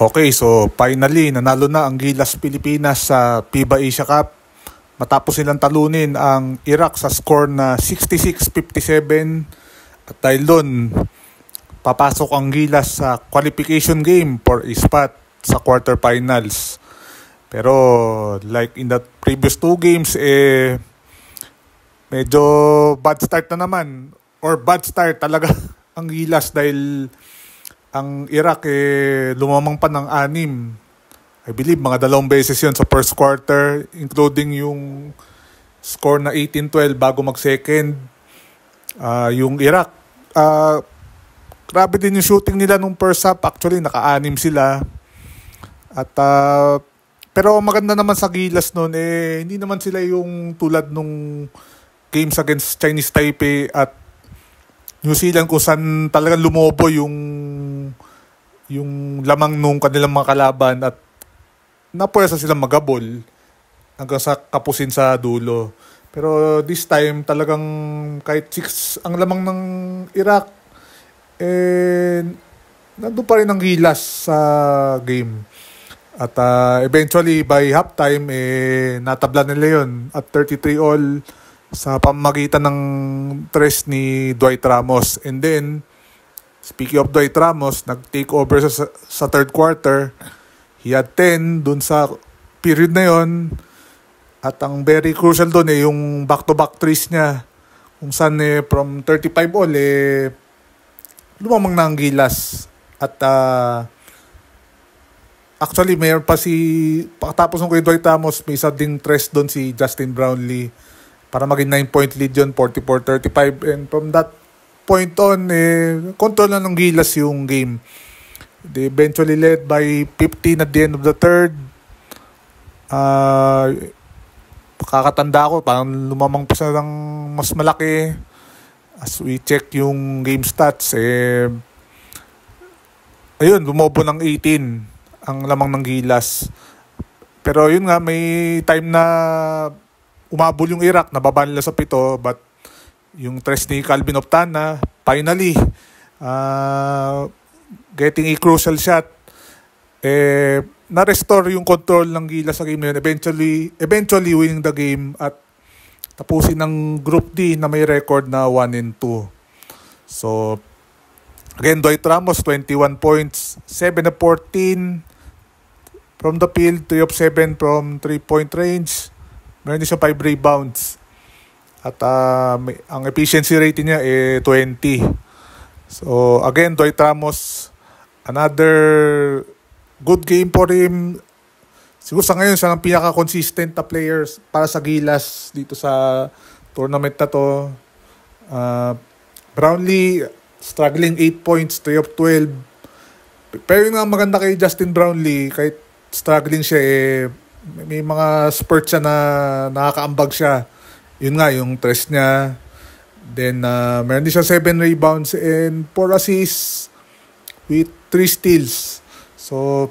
Okay, so finally nanalo na ang Gilas Pilipinas sa FIBA Asia Cup matapos silang talunin ang Iraq sa score na 66-57 at dahil doon papasok ang Gilas sa qualification game for a spot sa quarterfinals. Pero like in the previous two games medyo bad start na naman or bad start talaga ang Gilas dahil ang Iraq lumamang pa ng 6. I believe mga 2 beses yun sa first quarter, including yung score na 18-12 bago mag-second. Yung Iraq, grabe din yung shooting nila nung first half. Actually, naka-6 sila. At pero maganda naman sa Gilas noon, hindi naman sila yung tulad nung games against Chinese Taipei at New Zealand kung saan talagang lumobo yung lamang nung kanilang mga kalaban at napuwersa silang magabol hanggang sa kapusin sa dulo. Pero this time talagang kahit 6 ang lamang ng Iraq, nandun pa rin ang Gilas sa game. At eventually by halftime, natabla nila yun at 33-all sa pamamagitan ng tres ni Dwight Ramos. And then, speaking of Dwight Ramos, nag-take over sa third quarter. He had 10 dun sa period na yon. At ang very crucial dun yung back-to-back threes niya. Kung saan from 35 all, lumamang na ang Gilas. At actually, mayroon pa pagkatapos ng kay Dwight Ramos, may isa ding tres dun si Justin Brownlee para maging 9-point lead yun, 44-35. And from that point on, control na ng Gilas yung game. They eventually led by 15 at the end of the third. Kakatanda ko, parang lumamang pa siya ng mas malaki. As we check yung game stats, ayun, lumobo ng 18 ang lamang ng Gilas. Pero yun nga, may time na umabol yung Iraq, nababa nila sa 7, but yung tres ni Calvin Optana, finally, getting a crucial shot, na-restore yung control ng Gilas sa game na yun. Eventually winning the game at tapusin ng Group D na may record na 1-2. So, again, Dwight Ramos, 21 points, 7 of 14 from the field, 3 of 7 from 3-point range. Meron din siya 5 rebounds. At ang efficiency rating niya 20. So again, Dwight Ramos, another good game for him. Siguro sa ngayon siya ang pinaka-consistent na players para sa Gilas dito sa tournament na to. Brownlee struggling 8 points, 3 of 12. Pero yung nga maganda kay Justin Brownlee, kahit struggling siya may mga spurts siya na nakakaambag siya. Yun nga, yung tres niya. Then, meron din siya 7 rebounds and 4 assists with 3 steals. So,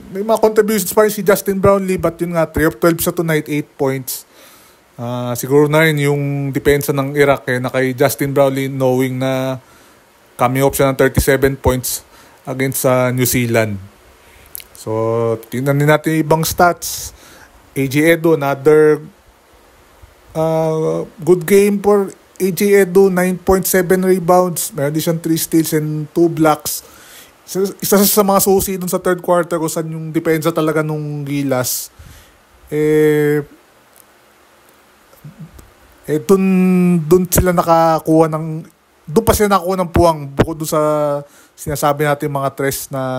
may mga contributions pa rin si Justin Brownlee, but yun nga, 3 of 12 sa tonight, 8 points. Siguro na rin yung depensa ng Iraq na kay Justin Brownlee, knowing na coming off siya ng 37 points against New Zealand. So, tingnan din natin ibang stats. AJ Edo, another good game for AJ Edo, 9.7 rebounds. Meron din siyang 3 steals and 2 blocks. Isa sa mga susi dun sa third quarter kung saan yung depensa talaga nung Gilas. Dun sila nakakuha ng... Doon pa sila nakakuha ng puwang bukod dun sa sinasabi natin mga tres na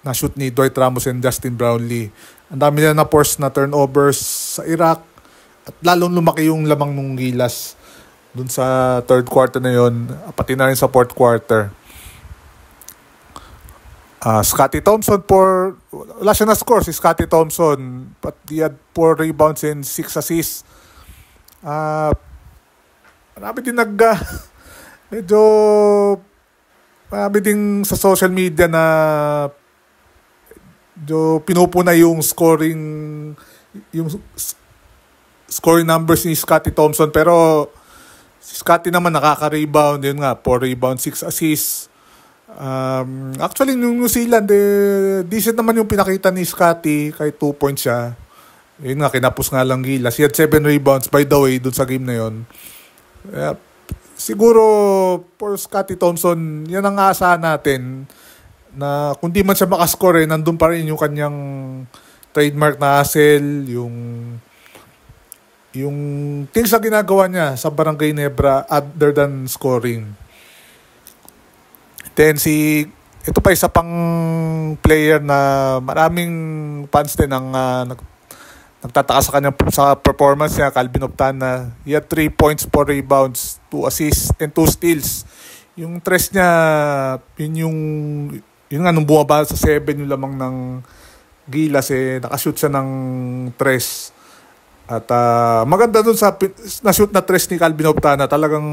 shoot ni Dwight Ramos and Justin Brownlee. Ang dami nila na-force na turnovers sa Iraq at lalong lumaki yung lamang nung Gilas dun sa third quarter na yon, pati na rin sa fourth quarter. Scottie Thompson wala siya na-score si Scottie Thompson, but he had 4 rebounds and 6 assists. Marami din medyo marami din sa social media na pinupuna yung scoring numbers ni Scottie Thompson, pero si Scottie naman nakaka-rebound, yun nga, 4 rebounds, 6 assists. Actually, yung New Zealand, decent naman yung pinakita ni Scotty, kahit 2 points siya. Yun nga, kinapos nga lang Gilas. He had 7 rebounds, by the way, dun sa game na yun. Siguro, for Scotty Thompson, yan ang aasahan natin, na kung di man siya makascore, nandun pa rin yung kanyang trademark na hustle, yung things na ginagawa niya sa Barangay Nebra other than scoring. Then ito pa isa pang player na maraming fans din ang nagtataka sa kanyang sa performance niya, Calvin Optana. He had 3 points, 4 rebounds, 2 assists, and 2 steals. Yung tres niya, yun nga, nung bumaba sa 7 yung lamang ng Gilas, nakashoot siya ng tres. At maganda dun sa na-shoot na tres ni Calvin Optana, talagang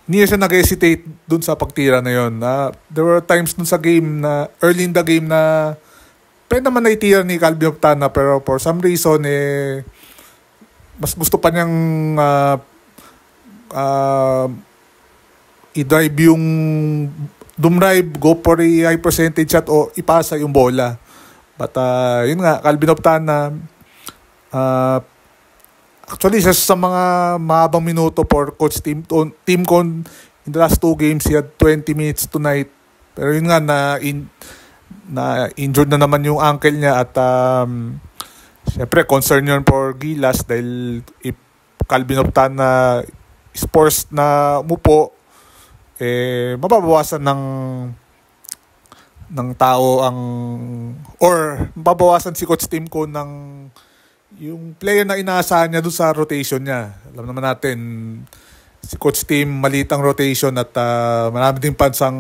hindi siya nag-hesitate dun sa pagtira na yun. There were times dun sa game na, early in the game na, pwede naman naitira ni Calvin Optana, pero for some reason, mas gusto pa niyang i-drive yung dumrive, go for a high percentage shot o ipasa yung bola. But yun nga, Calvin Optana, actually, sa mga mahabang minuto for Coach Tim Con in the last 2 games, he had 20 minutes tonight. Pero yun nga, na-injured na naman yung ankle niya at syempre, concern yun for Gilas dahil if Calvin Optana is forced na umupo, mababawasan ng tao or mababawasan si Coach Tim Con ng yung player na inaasahan niya doon sa rotation niya. Alam naman natin, si Coach Tim, maliit ang rotation at marami din fans ang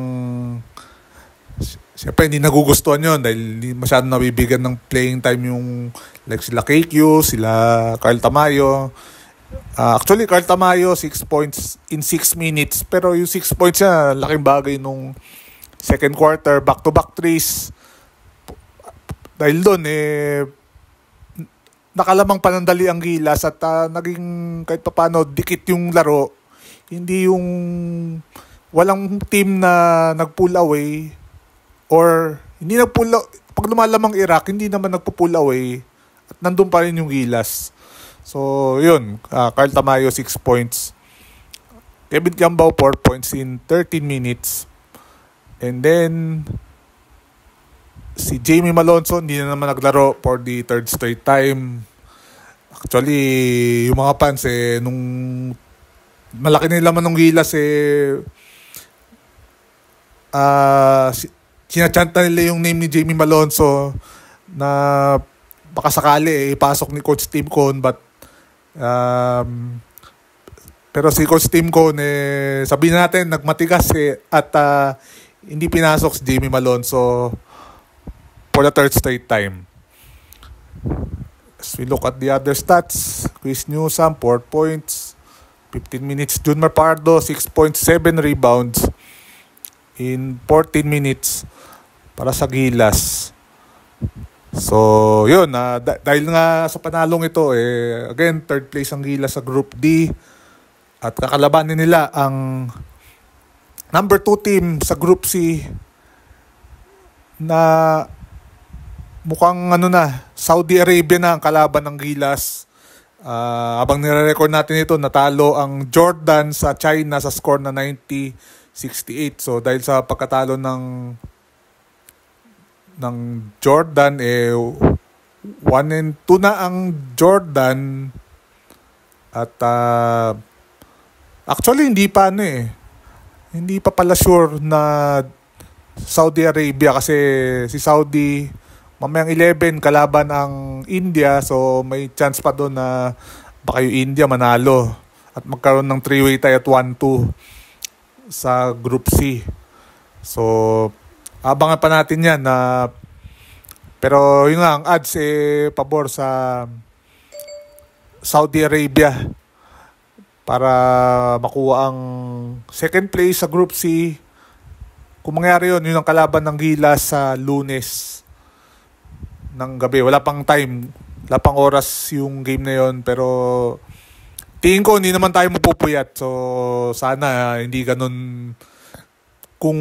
siyempre hindi nagugustuhan yun dahil hindi masyadong nabibigyan ng playing time yung like sila KQ, sila Carl Tamayo. Actually, Carl Tamayo, 6 points in 6 minutes. Pero yung 6 points niya, laking bagay nung second quarter, back-to-back threes. Dahil doon, nakalamang panandali ang Gilas at naging kahit paano dikit yung laro. Hindi yung walang team na nag-pull away or hindi nag-pull pag lumalamang Iraq, hindi naman nagpo-pull away at nandun pa rin yung Gilas. So, yun. Carl Tamayo, 6 points. Kevin Kiambao, 4 points in 13 minutes. And then, si Jamie Malonzo, hindi na naman naglaro for the third straight time. Actually, yung mga fans, nung malaki na laman ng Gilas, sinachant na nila yung name ni Jamie Malonzo na baka sakali ipasok ni Coach Tim Con, but pero si Coach Tim Con, sabihin natin, nagmatigas at hindi pinasok si Jamie Malonzo for the third straight time. As we look at the other stats, Chris Newsome, 4 points, 15 minutes. Junmar Pardo, 6 points, 7 rebounds in 14 minutes para sa Gilas. So, yun. Dahil nga sa panalong ito, again, third place ang Gilas sa Group D. At kakalabanin nila ang number 2 team sa Group C na mukhang Saudi Arabia na ang kalaban ng Gilas. Habang nire-record natin ito, natalo ang Jordan sa China sa score na 90-68. So dahil sa pagkatalo ng Jordan, 1-2 na ang Jordan. At actually hindi pa hindi pa pala sure na Saudi Arabia kasi si Saudi mamayang 11 kalaban ang India, so may chance pa doon na baka yung India manalo at magkaroon ng 3-way tie at 1-2 sa Group C. So abangan pa natin yan pero yun nga, ang odds pabor sa Saudi Arabia para makuha ang second place sa Group C. Kung mangyari yun ang kalaban ng Gilas sa Lunes ng gabi. Wala pang time, wala pang oras yung game na yon, pero tingin ko hindi naman tayo mapupuyat. So sana hindi ganun kung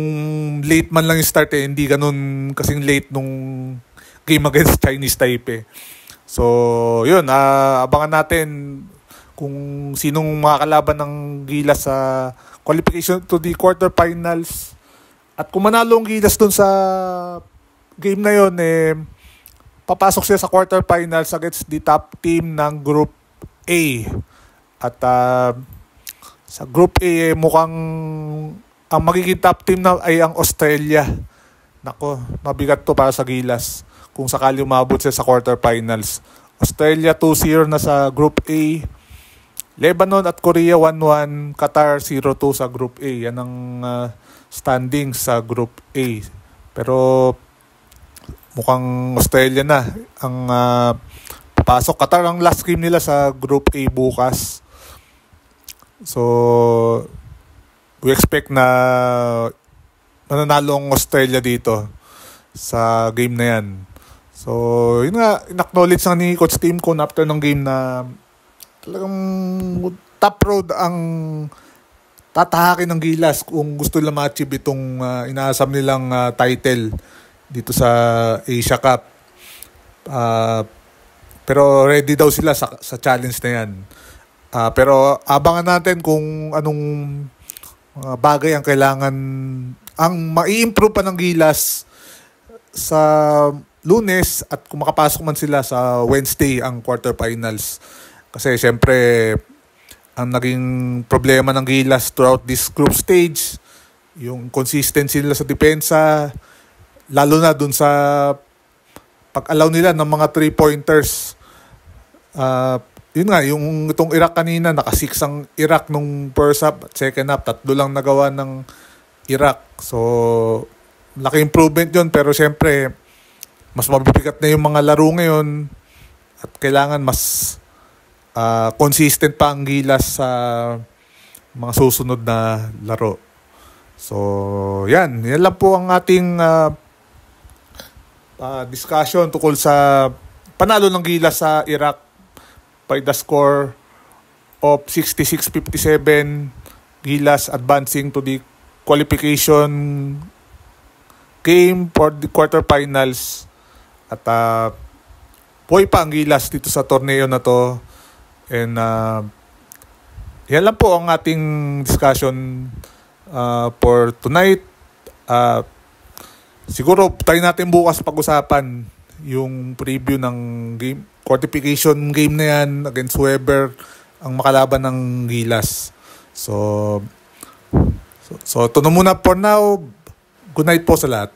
late man lang yung start hindi ganun kasing late nung game against Chinese Taipei. So, yun, abangan natin kung sinong makakalaban ng Gilas sa qualification to the quarterfinals. At kung manalo ang Gilas dun sa game na yun, papasok siya sa quarterfinals against the top team ng Group A. At sa Group A, mukhang ang magiging top team na ay ang Australia. Nako, mabigat to para sa Gilas kung sakali umabot siya sa quarterfinals. Australia 2-0 na sa Group A. Lebanon at Korea 1-1. Qatar 0-2 sa Group A. Yan ang standing sa Group A. Pero mukhang Australia na ang papasok. Qatar ang last game nila sa Group A bukas. So, we expect na mananalo ang Australia dito sa game na yan. So, yun nga, in-acknowledge na ni Coach Tim Cone after ng game na talagang top road ang tatahakin ng Gilas kung gusto nila ma-achieve itong inaasam nilang title dito sa Asia Cup. Pero ready daw sila sa challenge na yan. Pero abangan natin kung anong bagay ang kailangan, ang mai-improve pa ng Gilas sa Lunes at kung makapasok man sila sa Wednesday ang quarterfinals. Kasi syempre ang naging problema ng Gilas throughout this group stage, yung consistency nila sa depensa, lalo na dun sa pag-allow nila ng mga 3-pointers. Yun nga, yung itong Iraq kanina, naka-6 ang Iraq nung first half at second half, 3 lang nagawa ng Iraq. So, laki improvement yun, pero syempre, mas mabibigat na yung mga laro ngayon at kailangan mas consistent pa ang Gilas sa mga susunod na laro. So, yan lang po ang ating discussion tungkol sa panalo ng Gilas sa Iraq by the score of 66-57. Gilas advancing to the qualification game for the quarterfinals. At buhay pa ang Gilas dito sa torneo na to. And yan lang po ang ating discussion for tonight. Siguro tayo natin bukas pag-usapan yung preview ng game, qualification game na yan against Weber ang makalaban ng Gilas. So ito na muna for now. Good night po sa lahat.